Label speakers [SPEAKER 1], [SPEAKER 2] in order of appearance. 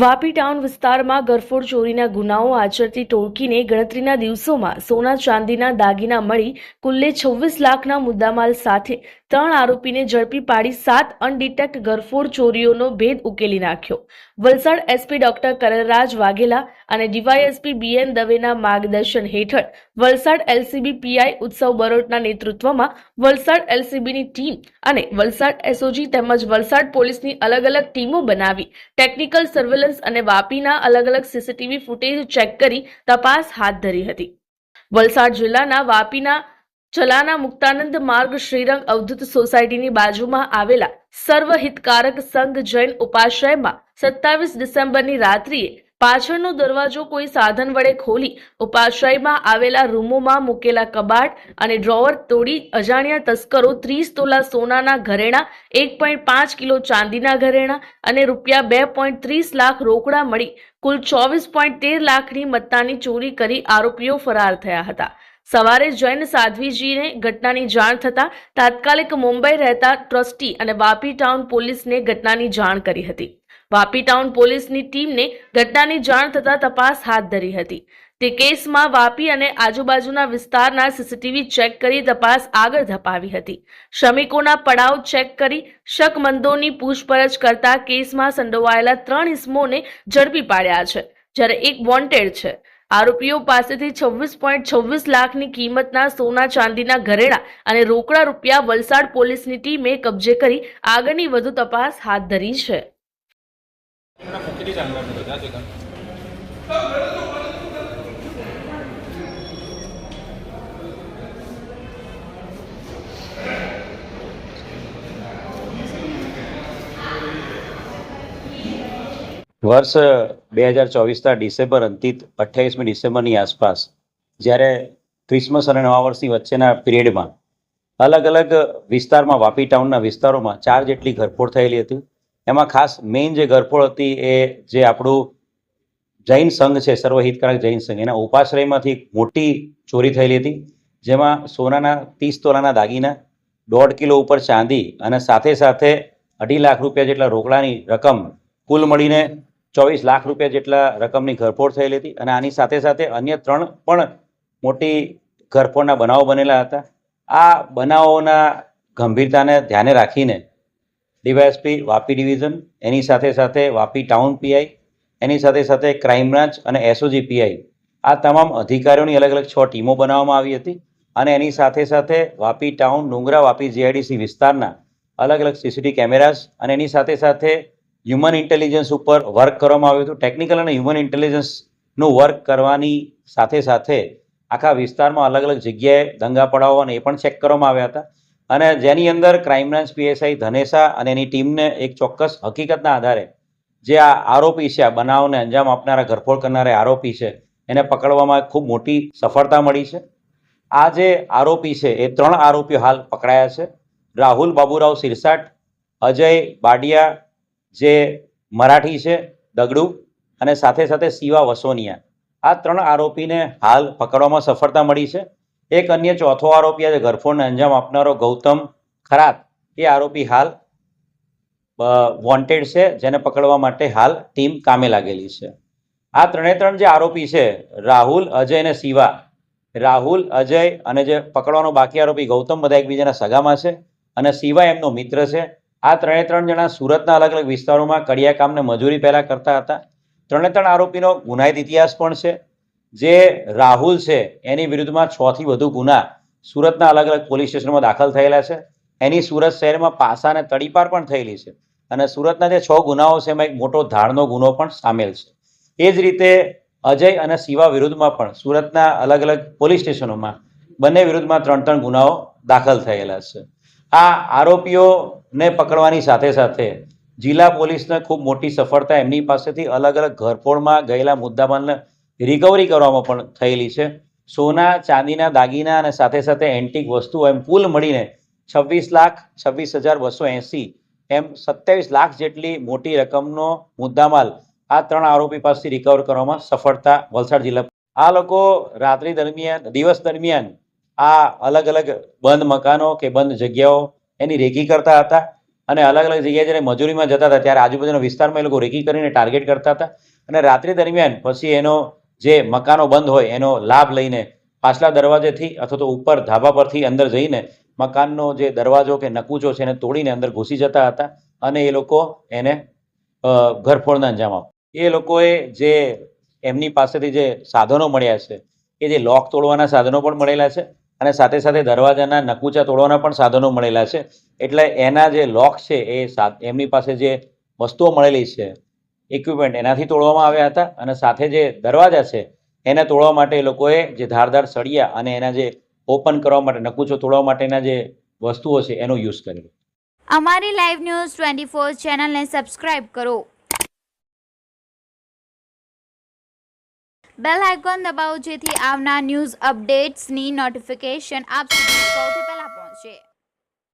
[SPEAKER 1] Vapi town વિસ્તારમાં ગરફોડ ચોરીના ગુનાઓ આચરતી ટોળકીને ગણતરીના દિવસોમાં સોના ચાંદીના દાગીના મળી કુલ્લે 26 લાખના મુદ્દામાલ સાથે 3 આરોપીને ઝડપી પાડી 7 અનડિટેક્ટ ગરફોડ ચોરીઓનો ભેદ ઉકેલી નાખ્યો। વલસાડ એસપી ડોક્ટર કરણરાજ વાઘેલા અને ડીવાયએસપી બીએન દવેના માર્ગદર્શન હેઠળ વલસાડ એલસીબી પીઆઈ ઉત્સવ બરોટના નેતૃત્વમાં વલસાડ એલસીબીની ટીમ અને વલસાડ એસઓજી તેમજ વલસાડ પોલીસની અલગ અલગ ટીમો બનાવી ટેકનિકલ સર્વેલન્સ અને વાપીના અલગ અલગ સીસીટીવી ફૂટેજ ચેક કરી તપાસ હાથ ધરી હતી। વલસાડ જિલ્લાના વાપીના ચલાના મુક્તાનંદ માર્ગ શ્રીરંગ અવધૂત સોસાયટીની બાજુમાં આવેલા સર્વહિતકારક સંઘ જૈન ઉપાશ્રયમાં 27 ડિસેમ્બરની રાત્રિએ પાછળનો દરવાજો કોઈ સાધન વડે ખોલી ઉપાશ્રયમાં આવેલા રૂમોમાં મૂકેલા કબાટ અને ડ્રોવર તોડી અજાણ્યા તસ્કરો 30 તોલા સોનાના ઘરેણા, 1.5 કિલો ચાંદીના ઘરેણા અને રૂપિયા 2.30 લાખ રોકડા મળી કુલ 24.13 લાખની મત્તાની ચોરી કરી આરોપીઓ ફરાર થયા હતા। સવારે જૈન સાધ્વીજીને ઘટનાની જાણ થતા તાત્કાલિક મુંબઈ રહેતા ટ્રસ્ટી અને વાપી ટાઉન પોલીસને ઘટનાની જાણ કરી હતી। વાપી ટાઉન પોલીસની ટીમને ઘટનાની જાણ થતા તપાસ હાથ ધરી હતી। તે કેસમાં વાપી અને આજુબાજુના વિસ્તારના સીસીટીવી ચેક કરી તપાસ આગળ ધપાવી હતી। શ્રમિકોના પડાવ ચેક કરી શકમંદોની પૂછપરછ કરતા કેસમાં સંડોવાયેલા 3 ઇસમોને ઝડપી પાડ્યા છે, જ્યારે એક વોન્ટેડ છે। આરોપીઓ પાસેથી 26.26 લાખની કિંમતના સોના ચાંદીના ઘરેણા અને રોકડા રૂપિયા વલસાડ પોલીસની ટીમે કબજે કરી આગળની વધુ તપાસ હાથ ધરી છે।
[SPEAKER 2] વર્ષ 2024ના ડિસેમ્બર અંતિત 28મી ડિસેમ્બરની આસપાસ જ્યારે ક્રિસમસ અને નવા વર્ષની વચ્ચેના પીરિયડમાં અલગ અલગ વિસ્તારમાં વાપી ટાઉનના વિસ્તારોમાં 4 જેટલી ઘરફોડ થયેલી હતી। એમાં ખાસ મેઇન જે ઘરફોડ હતી એ જે આપણું જૈન સંઘ છે, સર્વહિતકારક જૈન સંઘ, એના ઉપાશ્રયમાંથી મોટી ચોરી થયેલી હતી, જેમાં સોનાના 30 તોલાના દાગીના, 1.5 કિલો ઉપર ચાંદી અને સાથે સાથે 2.5 લાખ રૂપિયા જેટલા રોકડાની રકમ કુલ મળીને 24 લાખ રૂપિયા જેટલા રકમની ઘરફોડ થયેલી હતી। અને આની સાથે સાથે અન્ય 3 પણ મોટી ઘરફોડના બનાવો બનેલા હતા। આ બનાવોના ગંભીરતાને ધ્યાને રાખીને ડીવાયએસપી વાપી ડિવિઝન, એની સાથે સાથે વાપી ટાઉન પીઆઈ, એની સાથે સાથે ક્રાઇમ બ્રાન્ચ અને એસઓજી પીઆઈ, આ તમામ અધિકારીઓની અલગ અલગ 6 ટીમો બનાવવામાં આવી હતી। અને એની સાથે સાથે વાપી ટાઉન, ડુંગરા, વાપી જીઆઈડીસી વિસ્તારના અલગ અલગ સીસીટીવી કેમેરાસ અને એની સાથે સાથે હ્યુમન ઇન્ટેલિજન્સ ઉપર વર્ક કરવામાં આવ્યું હતું। ટેકનિકલ અને હ્યુમન ઇન્ટેલિજન્સનું વર્ક કરવાની સાથે સાથે આખા વિસ્તારમાં અલગ અલગ જગ્યાએ દંગા પડાવો અને એ પણ ચેક કરવામાં આવ્યા હતા। અને જેની અંદર ક્રાઇમ બ્રાન્ચ પીએસઆઈ ધનેસા અને એની ટીમને એક ચોક્કસ હકીકતના આધારે જે આ આરોપી છે, આ બનાવને અંજામ આપનારા, ઘરફોડ કરનારા આરોપી છે, એને પકડવામાં ખૂબ મોટી સફળતા મળી છે। આ જે આરોપી છે એ 3 આરોપીઓ હાલ પકડાયા છે। રાહુલ બાબુરાવ સિરસાટ, અજય બાડિયા જે મરાઠી છે દગડુ, અને સાથે સાથે શિવા વસોનિયા, આ 3 આરોપીને હાલ પકડવામાં સફળતા મળી છે। એક અન્ય ચોથો આરોપી આજે ઘરફોડને અંજામ આપનારો ગૌતમ ખરાત, એ આરોપી હાલ વોન્ટેડ છે, જેને પકડવા માટે હાલ ટીમ કામે લાગેલી છે। આ 3 જે આરોપી છે, રાહુલ, અજય અને શિવા, રાહુલ, અજય અને જે પકડવાનો બાકી આરોપી ગૌતમ, બધા એકબીજાના સગામાં છે અને શિવા એમનો મિત્ર છે। આ 3 જણા સુરતના અલગ અલગ વિસ્તારોમાં કડિયા કામને મજૂરી પહેલા કરતા હતા। 3 આરોપીનો ગુનાહિત ઇતિહાસ પણ છે। જે રાહુલ છે એની વિરુદ્ધમાં 6 થી વધુ ગુના સુરતના અલગ અલગ પોલીસ સ્ટેશનમાં દાખલ થયેલા છે। એની સુરત શહેરમાં પાસા અને તડીપાર પણ થયેલી છે અને સુરતના જે 6 ગુનાઓ છે એમાં એક મોટો ધાડનો ગુનો પણ સામેલ છે। એ જ રીતે અજય અને શિવા વિરુદ્ધમાં પણ સુરતના અલગ અલગ પોલીસ સ્ટેશનોમાં બંને વિરુદ્ધમાં 3 ગુનાઓ દાખલ થયેલા છે। આ આરોપીઓને પકડવાની સાથે સાથે જિલ્લા પોલીસને ખૂબ મોટી સફળતા એમની પાસેથી અલગ અલગ ઘરફોડમાં ગયેલા મુદ્દામાલને રિકવરી કરવામાં પણ થયેલી છે। સોના, ચાંદીના દાગીના અને સાથે સાથે એન્ટિક વસ્તુઓ એમ કુલ મળીને 26,26,280 એમ 27 લાખ જેટલી મોટી રકમનો મુદ્દામાલ આ 3 આરોપી પાસેથી રિકવર કરવામાં સફળતા વલસાડ જિલ્લા। આ લોકો રાત્રિ દરમિયાન, દિવસ દરમિયાન આ અલગ અલગ બંધ મકાનો કે બંધ જગ્યાઓ એની રેકી કરતા હતા અને અલગ અલગ જગ્યાએ જ્યારે મજૂરીમાં જતા હતા ત્યારે આજુબાજુના વિસ્તારમાં એ લોકો રેકી કરીને ટાર્ગેટ કરતા હતા અને રાત્રિ દરમિયાન પછી એનો જે મકાનો બંધ હોય એનો લાભ લઈને પાછલા દરવાજેથી અથવા તો ઉપર ધાબા પરથી અંદર જઈને મકાનનો જે દરવાજો કે નકુચો છે એને તોડીને અંદર ઘૂસી જતા હતા અને એ લોકો એને ઘરફોડને અંજામ આપતા. એ લોકોએ જે એમની પાસેથી જે સાધનો મળ્યા છે એ જે લોક તોડવાના સાધનો પણ મળેલા છે અને સાથે સાથે દરવાજાના નકુચા તોડવાના પણ સાધનો મળેલા છે. એટલે એના જે લોક છે એ એમની પાસે જે વસ્તુઓ મળેલી છે ઇક્વિપમેન્ટ એનાથી તોડવામાં આવ્યા હતા અને સાથે જે દરવાજા છે એને તોડવા માટે એ લોકોએ જે ધારદાર સળિયા અને એના જે ઓપન કરવા માટે નકુચો તોડવા માટેના જે વસ્તુઓ છે એનો યુઝ કર્યો.
[SPEAKER 3] અમારી લાઈવ ન્યૂઝ 24 ચેનલને સબસ્ક્રાઇબ કરો, બેલ આઇકોન દબાવો જેથી આવનાર ન્યૂઝ અપડેટ્સની નોટિફિકેશન આપ સુધી સૌથી પહેલા પહોંચે.